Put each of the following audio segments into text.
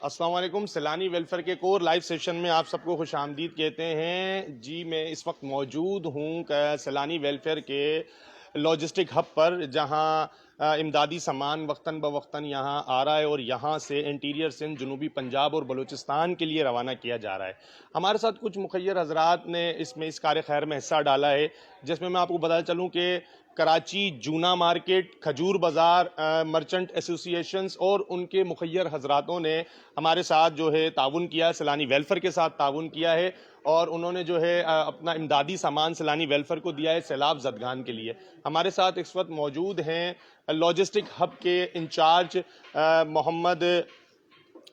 السلام علیکم. سیلانی ویلفیئر کے کور لائیو سیشن میں آپ سب کو خوش آمدید کہتے ہیں. جی میں اس وقت موجود ہوں سیلانی ویلفیئر کے لاجسٹک ہب پر، جہاں امدادی سامان وقتاً بوقتاً یہاں آ رہا ہے اور یہاں سے انٹیریئر سندھ، جنوبی پنجاب اور بلوچستان کے لیے روانہ کیا جا رہا ہے. ہمارے ساتھ کچھ مخیر حضرات نے اس کار خیر میں حصہ ڈالا ہے، جس میں آپ کو بتا چلوں کہ کراچی جونا مارکیٹ، کھجور بازار مرچنٹ ایسوسی ایشنز اور ان کے مخیر حضراتوں نے ہمارے ساتھ جو ہے تعاون کیا، سیلانی ویلفیئر کے ساتھ تعاون کیا ہے، اور انہوں نے جو ہے اپنا امدادی سامان سیلانی ویلفیئر کو دیا ہے سیلاب زدگان کے لیے. ہمارے ساتھ اس وقت موجود ہیں لاجسٹک ہب کے انچارج محمد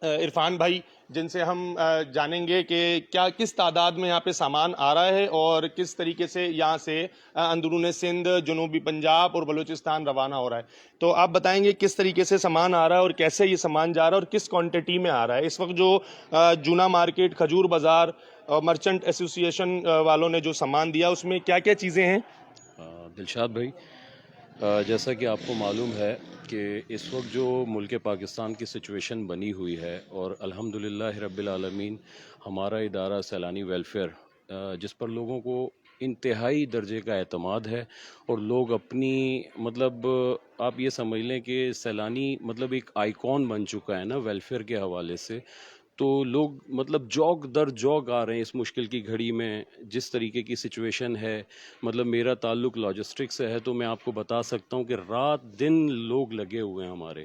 عرفان بھائی، جن سے ہم جانیں گے کہ کس تعداد میں یہاں پہ سامان آ رہا ہے اور کس طریقے سے یہاں سے اندرون سندھ، جنوبی پنجاب اور بلوچستان روانہ ہو رہا ہے. تو آپ بتائیں گے کس طریقے سے سامان آ رہا ہے اور کیسے یہ سامان جا رہا ہے اور کس کوانٹٹی میں آ رہا ہے. اس وقت جو جونا مارکیٹ، کھجور بازار اور مرچنٹ ایسوسی ایشن والوں نے جو سامان دیا، اس میں کیا کیا چیزیں ہیں؟ دلشاد بھائی، جیسا کہ آپ کو معلوم ہے کہ اس وقت جو ملک پاکستان کی سچویشن بنی ہوئی ہے، اور الحمدللہ رب العالمین ہمارا ادارہ سیلانی ویلفیئر، جس پر لوگوں کو انتہائی درجے کا اعتماد ہے، اور لوگ اپنی آپ یہ سمجھ لیں کہ سیلانی ایک آئیکن بن چکا ہے نا ویلفیئر کے حوالے سے. تو لوگ جوگ در جوگ آ رہے ہیں اس مشکل کی گھڑی میں. جس طریقے کی سچویشن ہے، میرا تعلق لاجسٹک سے ہے، تو میں آپ کو بتا سکتا ہوں کہ رات دن لوگ لگے ہوئے ہیں ہمارے.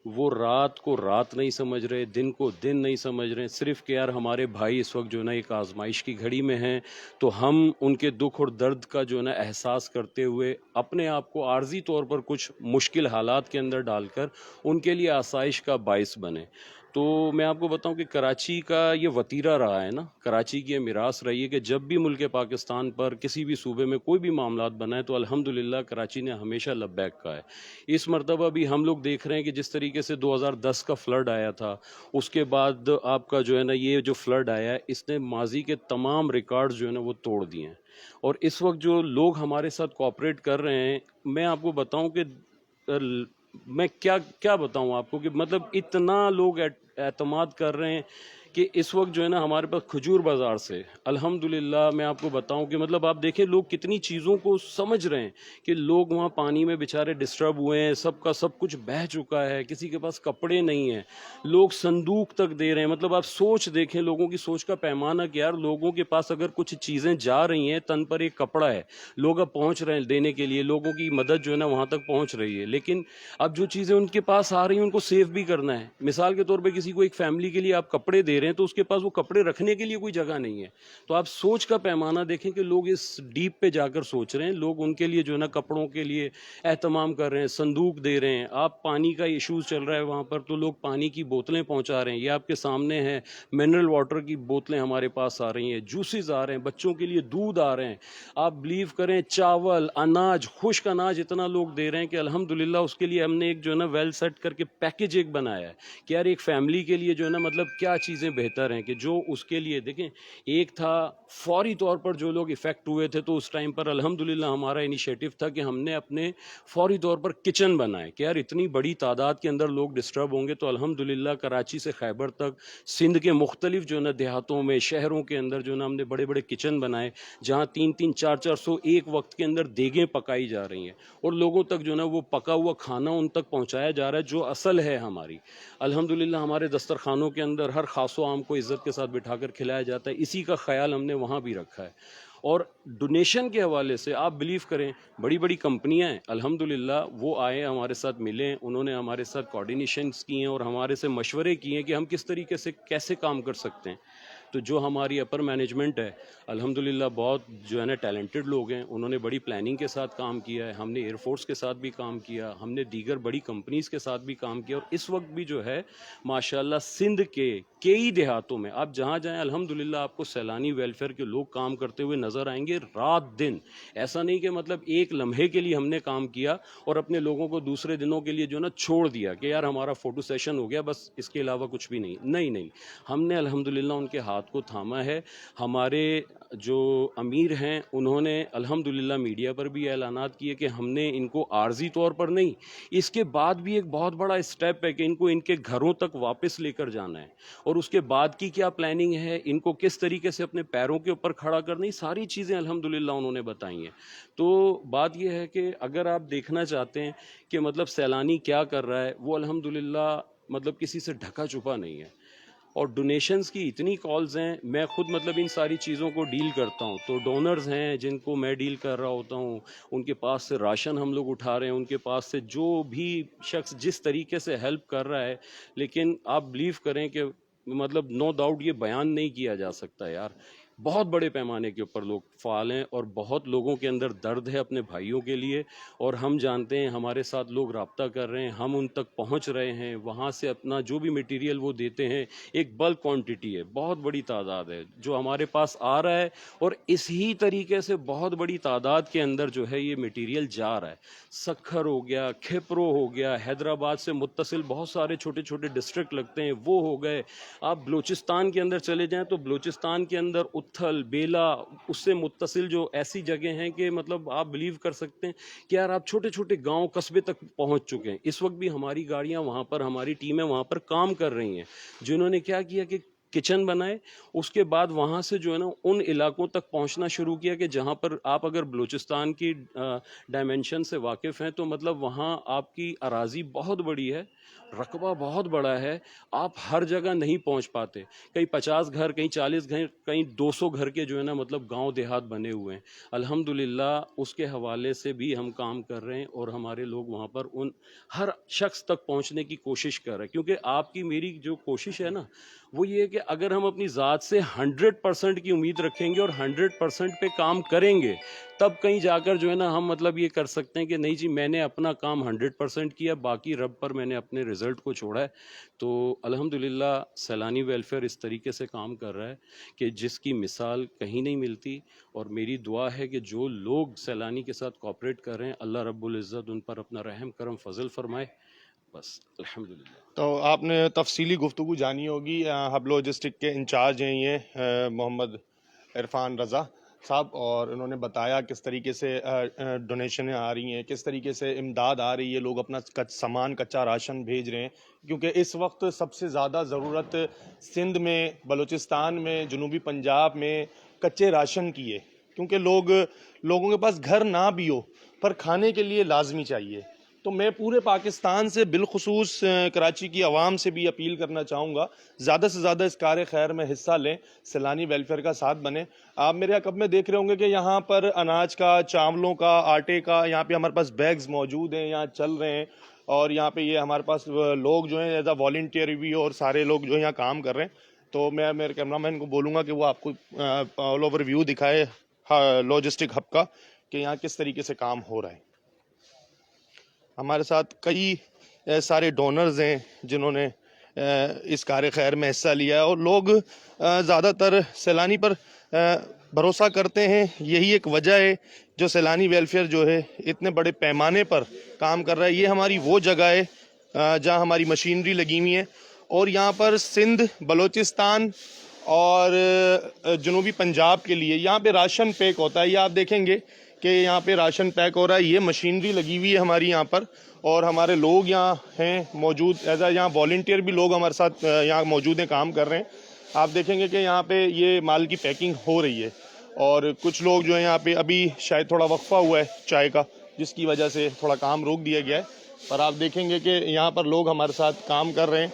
وہ رات کو رات نہیں سمجھ رہے، دن کو دن نہیں سمجھ رہے، صرف کہ یار ہمارے بھائی اس وقت جو ہے نا ایک آزمائش کی گھڑی میں ہیں، تو ہم ان کے دکھ اور درد کا جو ہے نا احساس کرتے ہوئے اپنے آپ کو عارضی طور پر کچھ مشکل حالات کے اندر ڈال کر ان کے لیے آسائش کا باعث بنے. تو میں آپ کو بتاؤں کہ کراچی کا یہ وتیرہ رہا ہے نا، کراچی کی یہ میراث رہی ہے کہ جب بھی ملک پاکستان پر کسی بھی صوبے میں کوئی بھی معاملات بنائے تو الحمدللہ کراچی نے ہمیشہ لبیک کہا ہے. اس مرتبہ بھی ہم لوگ دیکھ رہے ہیں کہ جس طریقے سے 2010 کا فلڈ آیا تھا، اس کے بعد آپ کا جو ہے نا یہ جو فلڈ آیا ہے، اس نے ماضی کے تمام ریکارڈز جو ہے نا وہ توڑ دیے ہیں. اور اس وقت جو لوگ ہمارے ساتھ کوآپریٹ کر رہے ہیں، میں آپ کو بتاؤں کہ میں کیا بتاؤں آپ کو کہ اتنا لوگ اعتماد کر رہے ہیں کہ اس وقت جو ہے نا ہمارے پاس کھجور بازار سے الحمدللہ میں آپ کو بتاؤں کہ آپ دیکھیں لوگ کتنی چیزوں کو سمجھ رہے ہیں کہ لوگ وہاں پانی میں بیچارے ڈسٹرب ہوئے ہیں، سب کا سب کچھ بہہ چکا ہے، کسی کے پاس کپڑے نہیں ہیں، لوگ صندوق تک دے رہے ہیں. آپ سوچ دیکھیں لوگوں کی سوچ کا پیمانہ کہ یار لوگوں کے پاس اگر کچھ چیزیں جا رہی ہیں، تن پر ایک کپڑا ہے، لوگ اب پہنچ رہے ہیں دینے کے لیے، لوگوں کی مدد جو ہے نا وہاں تک پہنچ رہی ہے. لیکن اب جو چیزیں ان کے پاس آ رہی ہیں ان کو سیو بھی کرنا ہے. مثال کے طور پہ کسی کو ایک فیملی کے لیے آپ کپڑے دے رہے ہیں تو اس کے پاس وہ کپڑے رکھنے کے لیے کوئی جگہ نہیں ہے. تو آپ سوچ کا پیمانہ دیکھیں کہ لوگ اس ڈیپ پہ جا کر سوچ رہے ہیں، لوگ ان کے لیے جو ہے نا کپڑوں کے لیے اہتمام کر رہے ہیں، صندوق دے رہے ہیں. آپ پانی کا ایشوز چل رہا ہے وہاں پر تو لوگ پانی کی بوتلیں پہنچا رہے ہیں. یہ آپ کے سامنے ہے، منرل واٹر کی بوتلیں ہمارے پاس آ رہی ہیں، جوسز آ رہے ہیں، بچوں کے لیے دودھ آ رہے ہیں. آپ بلیو کریں چاول، اناج، خشک اناج اتنا لوگ دے رہے ہیں کہ الحمدللہ اس کے لیے ہم نے ایک جو ہے نا ویل سیٹ کر کے پیکج ایک بنایا ہے کہ یار ایک فیملی کے لیے جو ہے نا کیا چیزیں بہتر ہیں کہ جو اس کے لیے دیکھیں. ایک تھا فوری طور پر جو لوگ افیکٹ ہوئے تھے تو اس ٹائم پر الحمدللہ ہمارا انیشیٹو تھا کہ ہم نے اپنے فوری طور پر کچن بنائے کہ یار اتنی بڑی تعداد کے اندر لوگ ڈسٹرب ہوں گے تو الحمدللہ کراچی سے خیبر تک سندھ کے مختلف جو ہے نا دیہاتوں میں، شہروں کے اندر جو ہے نا ہم نے بڑے بڑے کچن بنائے جہاں 300 400 ایک وقت کے اندر دیگیں پکائی جا رہی ہیں اور لوگوں تک جو ہے نا وہ پکا ہوا کھانا ان تک پہنچایا جا رہا ہے جو اصل ہے ہماری. الحمدللہ ہمارے دسترخوانوں کے اندر ہر خاص و عام کو عزت کے ساتھ بٹھا کر کھلایا جاتا ہے. اسی کا خیال ہم نے وہاں بھی رکھا ہے. اور ڈونیشن کے حوالے سے آپ بلیو کریں بڑی بڑی کمپنیاں ہیں الحمدللہ وہ آئے ہمارے ساتھ ملے، انہوں نے ہمارے ساتھ کوارڈینیشنز کی ہیں اور ہمارے سے مشورے کیے ہیں کہ ہم کس طریقے سے کیسے کام کر سکتے ہیں. تو جو ہماری اپر مینجمنٹ ہے الحمدللہ بہت جو ہے نا ٹیلنٹڈ لوگ ہیں، انہوں نے بڑی پلاننگ کے ساتھ کام کیا ہے. ہم نے ایئر فورس کے ساتھ بھی کام کیا، ہم نے دیگر بڑی کمپنیز کے ساتھ بھی کام کیا. اور اس وقت بھی جو ہے ماشاءاللہ سندھ کے کئی دیہاتوں میں آپ جہاں جائیں الحمدللہ آپ کو سیلانی ویلفیئر کے لوگ کام کرتے ہوئے نظر آئیں گے رات دن. ایسا نہیں کہ ایک لمحے کے لیے ہم نے کام کیا اور اپنے لوگوں کو دوسرے دنوں کے لیے جو ہے نا چھوڑ دیا کہ یار ہمارا فوٹو سیشن ہو گیا بس اس کے علاوہ کچھ بھی نہیں. نہیں، ہم نے الحمدللہ ان کے ہاتھ ہاتھ کو تھاما ہے. ہمارے جو امیر ہیں انہوں نے الحمدللہ میڈیا پر بھی اعلانات کیے کہ ہم نے ان کو عارضی طور پر نہیں, اس کے بعد بھی ایک بہت بڑا اسٹیپ ہے کہ ان کو ان کے گھروں تک واپس لے کر جانا ہے, اور اس کے بعد کی کیا پلاننگ ہے, ان کو کس طریقے سے اپنے پیروں کے اوپر کھڑا کرنا, یہ ساری چیزیں الحمدللہ انہوں نے بتائی ہیں. تو بات یہ ہے کہ اگر آپ دیکھنا چاہتے ہیں کہ مطلب سیلانی کیا کر رہا ہے, وہ الحمدللہ مطلب کسی سے ڈھکا چھپا نہیں ہے. اور ڈونیشنز کی اتنی کالز ہیں, میں خود مطلب ان ساری چیزوں کو ڈیل کرتا ہوں, تو ڈونرز ہیں جن کو میں ڈیل کر رہا ہوتا ہوں, ان کے پاس سے راشن ہم لوگ اٹھا رہے ہیں, ان کے پاس سے جو بھی شخص جس طریقے سے ہیلپ کر رہا ہے. لیکن آپ بلیو کریں کہ مطلب نو ڈاؤٹ یہ بیان نہیں کیا جا سکتا یار, بہت بڑے پیمانے کے اوپر لوگ فعال ہیں, اور بہت لوگوں کے اندر درد ہے اپنے بھائیوں کے لیے, اور ہم جانتے ہیں ہمارے ساتھ لوگ رابطہ کر رہے ہیں, ہم ان تک پہنچ رہے ہیں, وہاں سے اپنا جو بھی مٹیریل وہ دیتے ہیں, ایک بلک کوانٹٹی ہے, بہت بڑی تعداد ہے جو ہمارے پاس آ رہا ہے, اور اسی طریقے سے بہت بڑی تعداد کے اندر جو ہے یہ مٹیریل جا رہا ہے. سکھر ہو گیا, کھپرو ہو گیا, حیدرآباد سے متصل بہت سارے چھوٹے چھوٹے ڈسٹرکٹ لگتے ہیں وہ ہو گئے. آپ بلوچستان کے اندر چلے جائیں تو بلوچستان کے اندر اتھل, بیلا, اس سے متصل جو ایسی جگہ ہیں کہ مطلب آپ بلیو کر سکتے ہیں کہ یار آپ چھوٹے چھوٹے گاؤں قصبے تک پہنچ چکے ہیں. اس وقت بھی ہماری گاڑیاں وہاں پر, ہماری ٹیمیں وہاں پر کام کر رہی ہیں, جنہوں نے کیا کیا کہ کچن بنائے, اس کے بعد وہاں سے جو ہے نا ان علاقوں تک پہنچنا شروع کیا کہ جہاں پر آپ اگر بلوچستان کی ڈائمنشن سے واقف ہیں تو مطلب وہاں آپ کی اراضی بہت بڑی ہے, رقبہ بہت بڑا ہے, آپ ہر جگہ نہیں پہنچ پاتے. کہیں 50 گھر, کہیں 40 گھر, کہیں 200 گھر کے جو ہے نا مطلب گاؤں دیہات بنے ہوئے ہیں. الحمدللہ اس کے حوالے سے بھی ہم کام کر رہے ہیں, اور ہمارے لوگ وہاں پر ان ہر شخص تک پہنچنے کی کوشش کر رہے ہیں. کیونکہ آپ کی میری جو کوشش ہے نا وہ یہ ہے کہ اگر ہم اپنی ذات سے 100% کی امید رکھیں گے اور 100% پہ کام کریں گے, تب کہیں جا کر جو ہے نا ہم مطلب یہ کر سکتے ہیں کہ نہیں جی میں نے اپنا کام 100% کیا, باقی رب پر میں نے اپنے رزلٹ کو چھوڑا ہے. تو الحمدللہ سیلانی ویلفیئر اس طریقے سے کام کر رہا ہے کہ جس کی مثال کہیں نہیں ملتی, اور میری دعا ہے کہ جو لوگ سیلانی کے ساتھ کوآپریٹ کر رہے ہیں اللہ رب العزت ان پر اپنا رحم کرم فضل فرمائے. بس الحمدللہ. تو آپ نے تفصیلی گفتگو جانی ہوگی. ہب لاجسٹک کے انچارج ہیں یہ محمد عرفان رضا صاحب, اور انہوں نے بتایا کس طریقے سے ڈونیشنیں آ رہی ہیں, کس طریقے سے امداد آ رہی ہے, لوگ اپنا سامان کچا راشن بھیج رہے ہیں. کیونکہ اس وقت سب سے زیادہ ضرورت سندھ میں, بلوچستان میں, جنوبی پنجاب میں کچے راشن کی ہے. کیونکہ لوگوں کے پاس گھر نہ بھی ہو پر کھانے کے لیے لازمی چاہیے. تو میں پورے پاکستان سے بالخصوص کراچی کی عوام سے بھی اپیل کرنا چاہوں گا, زیادہ سے زیادہ اس کار خیر میں حصہ لیں, سیلانی ویلفیئر کا ساتھ بنیں. آپ میرے عقب میں دیکھ رہے ہوں گے کہ یہاں پر اناج کا, چاولوں کا, آٹے کا, یہاں پہ ہمارے پاس بیگز موجود ہیں, یہاں چل رہے ہیں. اور یہاں پہ یہ ہمارے پاس لوگ جو ہیں ایز اے والنٹیئر بھی, اور سارے لوگ جو یہاں کام کر رہے ہیں. تو میں میرے کیمرہ مین کو بولوں گا کہ وہ آپ کو آل اوور ویو دکھائے لاجسٹک ہب کا کہ یہاں کس طریقے سے کام ہو رہا ہے. ہمارے ساتھ کئی سارے ڈونرز ہیں جنہوں نے اس کار خیر میں حصہ لیا ہے, اور لوگ زیادہ تر سیلانی پر بھروسہ کرتے ہیں. یہی ایک وجہ ہے جو سیلانی ویلفیئر جو ہے اتنے بڑے پیمانے پر کام کر رہا ہے. یہ ہماری وہ جگہ ہے جہاں ہماری مشینری لگی ہوئی ہیں, اور یہاں پر سندھ, بلوچستان اور جنوبی پنجاب کے لیے یہاں پہ راشن پیک ہوتا ہے. یہ آپ دیکھیں گے کہ یہاں پہ راشن پیک ہو رہا ہے. یہ مشینری لگی ہوئی ہے ہماری یہاں پر, اور ہمارے لوگ یہاں ہیں موجود, ایز اے یہاں والنٹیئر بھی لوگ ہمارے ساتھ یہاں موجود ہیں, کام کر رہے ہیں. آپ دیکھیں گے کہ یہاں پہ یہ مال کی پیکنگ ہو رہی ہے, اور کچھ لوگ جو ہیں یہاں پہ ابھی شاید تھوڑا وقفہ ہوا ہے چائے کا, جس کی وجہ سے تھوڑا کام روک دیا گیا ہے. پر آپ دیکھیں گے کہ یہاں پر لوگ ہمارے ساتھ کام کر رہے ہیں.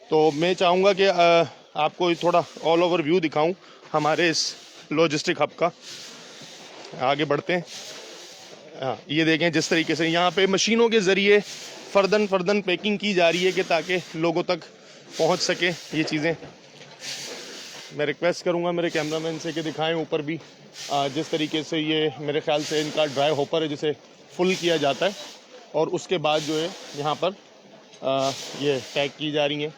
تو میں چاہوں گا کہ آپ کو تھوڑا آل اوور ویو دکھاؤں ہمارے اس لاجسٹک ہب کا. آگے بڑھتے ہیں. یہ دیکھیں جس طریقے سے یہاں پہ مشینوں کے ذریعے فردن پیکنگ کی جا رہی ہے کہ تاکہ لوگوں تک پہنچ سکے یہ چیزیں. میں ریکویسٹ کروں گا میرے کیمرہ مین سے کہ دکھائیں اوپر بھی جس طریقے سے یہ میرے خیال سے ان کا ڈرائی ہوپر ہے جسے فل کیا جاتا ہے, اور اس کے بعد جو ہے یہاں پر یہ پیک کی جا رہی ہیں.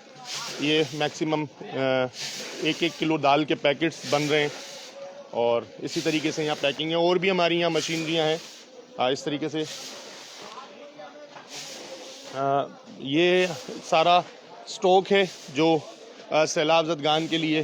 یہ میکسیمم 1 کلو دال کے پیکٹس بن رہے ہیں, اور اسی طریقے سے یہاں پیکنگ ہے. اور بھی ہماری یہاں مشینریاں ہیں اس طریقے سے. یہ سارا سٹاک ہے جو سیلاب زدگان کے لیے